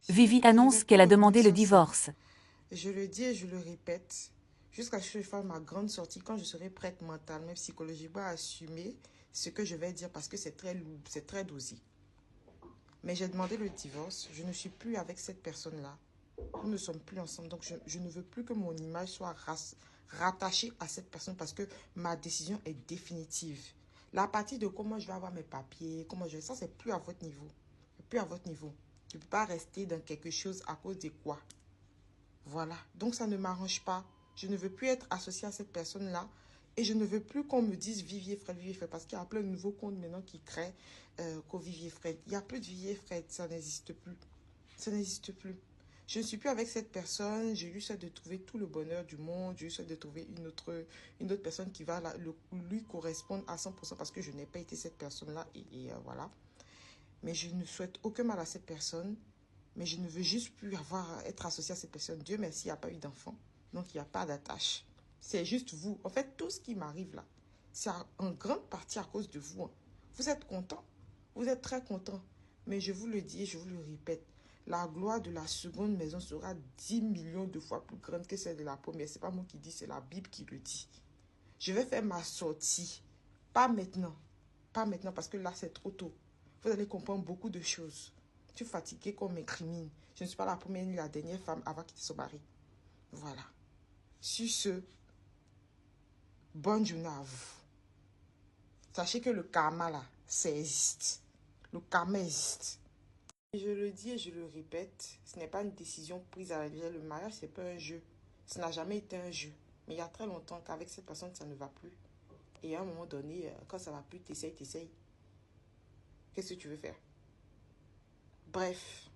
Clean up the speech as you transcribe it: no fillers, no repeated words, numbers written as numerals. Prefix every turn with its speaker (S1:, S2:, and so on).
S1: Vivi
S2: Je ne vais
S1: annonce
S2: plus
S1: qu'elle a demandé
S2: revenir
S1: le
S2: sur ça.
S1: divorce.
S2: Je le dis et je le répète. Jusqu'à ce que je fasse ma grande sortie, quand je serai prête mentalement, psychologiquement à assumer ce que je vais dire parce que c'est très lourd, c'est très dosé. Mais j'ai demandé le divorce. Je ne suis plus avec cette personne-là. Nous ne sommes plus ensemble. Donc, je ne veux plus que mon image soit rattachée à cette personne parce que ma décision est définitive. La partie de comment je vais avoir mes papiers, comment je vais... Ça, c'est plus à votre niveau. C'est plus à votre niveau. Je ne peux pas rester dans quelque chose à cause de quoi. Voilà. Donc, ça ne m'arrange pas. Je ne veux plus être associée à cette personne-là. Et je ne veux plus qu'on me dise Vivier Fred, Vivier Fred. Parce qu'il y a plein de nouveaux comptes maintenant qui créent qu'au Vivier Fred. Il n'y a plus de Vivier Fred. Ça n'existe plus. Ça n'existe plus. Je ne suis plus avec cette personne. J'ai eu souhait de trouver tout le bonheur du monde. J'ai eu souhait de trouver une autre personne qui va lui correspondre à 100% parce que je n'ai pas été cette personne-là. Voilà. Mais je ne souhaite aucun mal à cette personne. Mais je ne veux juste plus être associée à cette personne. Dieu merci, il n'y a pas eu d'enfant. Donc, il n'y a pas d'attache. C'est juste vous. En fait, tout ce qui m'arrive là, c'est en grande partie à cause de vous. Vous êtes content. Vous êtes très content. Mais je vous le dis et je vous le répète. La gloire de la seconde maison sera 10 millions de fois plus grande que celle de la première. Ce n'est pas moi qui dis, c'est la Bible qui le dit. Je vais faire ma sortie. Pas maintenant. Pas maintenant parce que là, c'est trop tôt. Vous allez comprendre beaucoup de choses. Je suis fatiguée qu'on m'incrimine. Je ne suis pas la première ni la dernière femme à avoir quitté son mari. Voilà. Sur ce, bonne journée à vous. Sachez que le karma, là, ça existe. Le karma existe. Et je le dis et je le répète, ce n'est pas une décision prise à la légère. Le mariage, ce n'est pas un jeu. Ça n'a jamais été un jeu. Mais il y a très longtemps qu'avec cette personne, ça ne va plus. Et à un moment donné, quand ça ne va plus, t'essayes. Qu'est-ce que tu veux faire? Bref.